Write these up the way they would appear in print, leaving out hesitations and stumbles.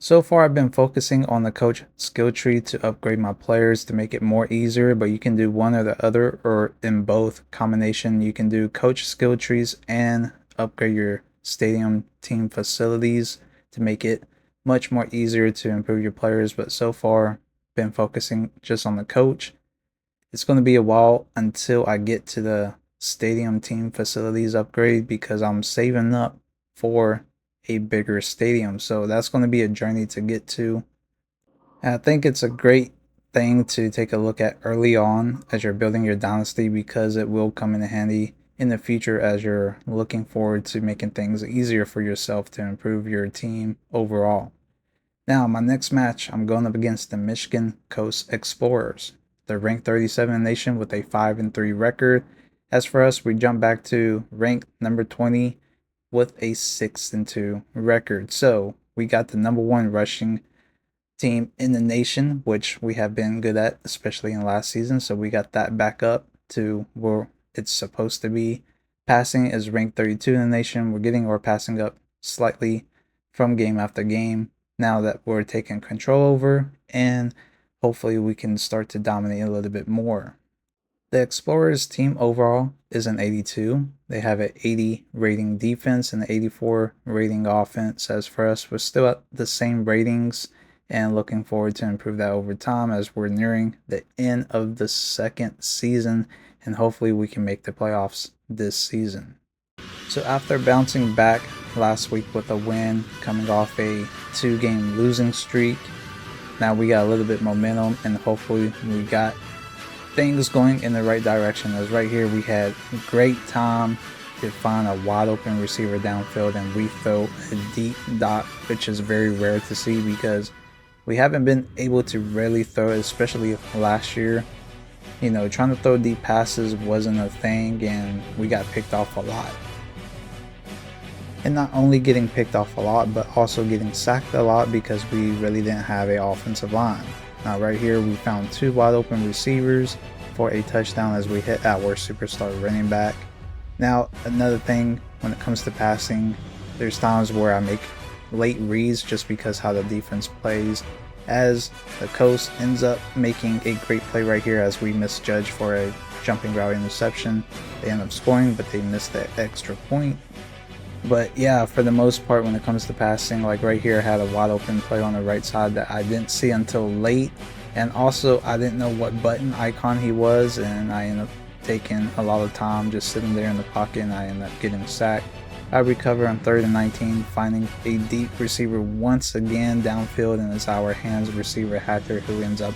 So far, I've been focusing on the coach skill tree to upgrade my players to make it more easier, but you can do one or the other or in both combination. You can do coach skill trees and upgrade your stadium team facilities to make it much more easier to improve your players. But so far, been focusing just on the coach. It's going to be a while until I get to the stadium team facilities upgrade because I'm saving up for a bigger stadium. So that's going to be a journey to get to. And I think it's a great thing to take a look at early on as you're building your dynasty because it will come in handy in the future as you're looking forward to making things easier for yourself to improve your team overall. Now, my next match, I'm going up against the Michigan Coast Explorers. They're ranked 37 in the nation with a 5-3 record. As for us, we jump back to ranked number 20 with a 6-2 record. So we got the number one rushing team in the nation, which we have been good at, especially in last season. So we got that back up to where it's supposed to be. Passing is ranked 32 in the nation. We're getting our passing up slightly from game after game now that we're taking control over, and hopefully we can start to dominate a little bit more. The Explorers team overall is an 82. They have an 80 rating defense and an 84 rating offense. As for us, we're still at the same ratings and looking forward to improve that over time as we're nearing the end of the second season, and hopefully we can make the playoffs this season. So after bouncing back last week with a win, coming off a 2-game losing streak, now we got a little bit momentum and hopefully we got things going in the right direction. As right here we had great time to find a wide open receiver downfield and we throw a deep dot, which is very rare to see because we haven't been able to really throw it, especially last year. You know, trying to throw deep passes wasn't a thing and we got picked off a lot. And not only getting picked off a lot, but also getting sacked a lot because we really didn't have an offensive line. Now right here we found 2 wide open receivers for a touchdown as we hit our superstar running back. Now another thing when it comes to passing, there's times where I make late reads just because how the defense plays, as the Coast ends up making a great play right here as we misjudge for a jumping route interception. They end up scoring, but they missed that extra point. But yeah, for the most part, when it comes to passing, like right here, I had a wide open play on the right side that I didn't see until late. And also, I didn't know what button icon he was, and I ended up taking a lot of time just sitting there in the pocket, and I ended up getting sacked. I recover on 3rd and 19, finding a deep receiver once again downfield, and it's our hands receiver Hatter who ends up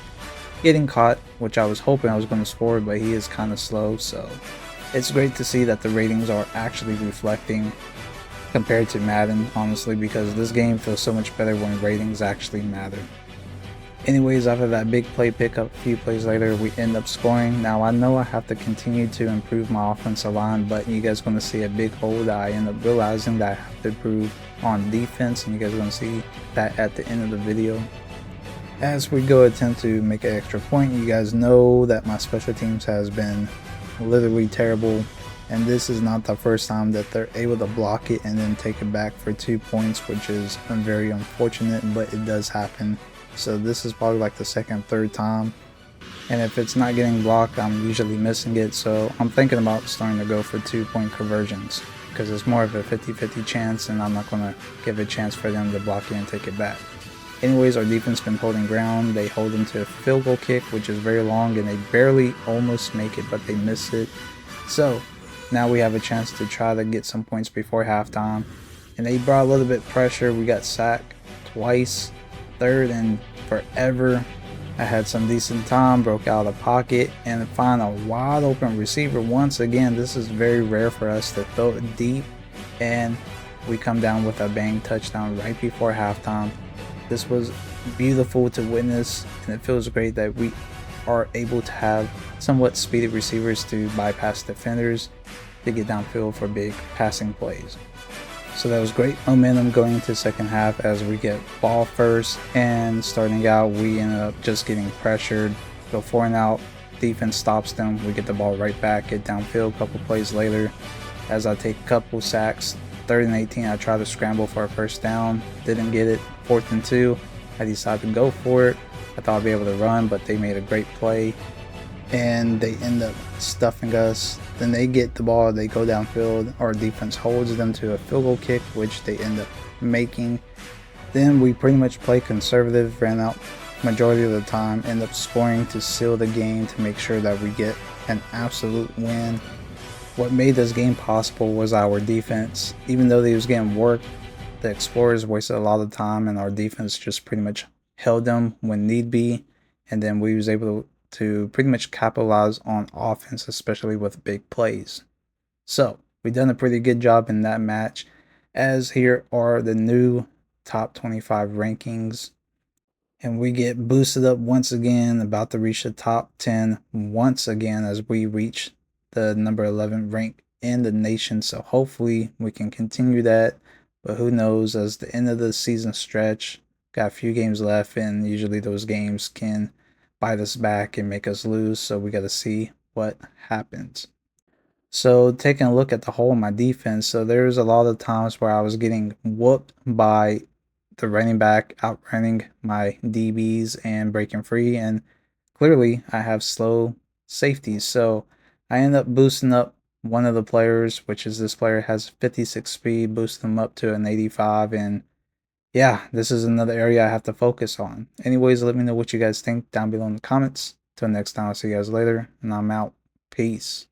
getting caught, which I was hoping I was going to score, but he is kind of slow. So it's great to see that the ratings are actually reflecting compared to Madden, honestly, because this game feels so much better when ratings actually matter. Anyways, after that big play pickup, a few plays later, we end up scoring. Now I know I have to continue to improve my offensive line, but you guys are going to see a big hole that I end up realizing that I have to improve on defense, and you guys are going to see that at the end of the video. As we go attempt to make an extra point, you guys know that my special teams has been literally terrible. And this is not the first time that they're able to block it and then take it back for 2 points, which is very unfortunate, but it does happen. So this is probably like the second, third time. And if it's not getting blocked, I'm usually missing it. So I'm thinking about starting to go for 2-point conversions because it's more of a 50-50 chance, and I'm not going to give a chance for them to block it and take it back. Anyways, our defense been holding ground. They hold them to a field goal kick, which is very long, and they barely almost make it, but they miss it. So now we have a chance to try to get some points before halftime. And they brought a little bit of pressure. We got sacked twice. 3rd and forever. I had some decent time, broke out of the pocket, and find a wide open receiver. Once again, this is very rare for us to throw it deep. And we come down with a bang touchdown right before halftime. This was beautiful to witness, and it feels great that we are able to have somewhat speedy receivers to bypass defenders to get downfield for big passing plays. So that was great momentum going into the second half as we get ball first, and starting out we ended up just getting pressured, go 4 and out, defense stops them, we get the ball right back, get downfield a couple plays later as I take a couple sacks, 3rd and 18, I tried to scramble for a first down, didn't get it. 4th and 2, I decided to go for it. I thought I'd be able to run, but they made a great play and they end up stuffing us. Then they get the ball, they go downfield. Our defense holds them to a field goal kick, which they end up making. Then we pretty much play conservative, ran out majority of the time, end up scoring to seal the game to make sure that we get an absolute win. What made this game possible was our defense. Even though they was getting worked, the Explorers wasted a lot of time and our defense just pretty much held them when need be. And then we was able to pretty much capitalize on offense, especially with big plays. So we done a pretty good job in that match. As here are the new top 25 rankings. And we get boosted up once again, about to reach the top 10 once again as we reach the number 11 rank in the nation. So hopefully we can continue that. But who knows, as the end of the season stretch, got a few games left, and usually those games can bite us back and make us lose. So we got to see what happens. So taking a look at the whole of my defense, so there's a lot of times where I was getting whooped by the running back outrunning my DBs and breaking free, and clearly I have slow safeties. So I end up boosting up one of the players, which is this player has 56 speed, boost them up to an 85, and yeah, this is another area I have to focus on. Anyways, let me know what you guys think down below in the comments. Till next time, I'll see you guys later, and I'm out. Peace.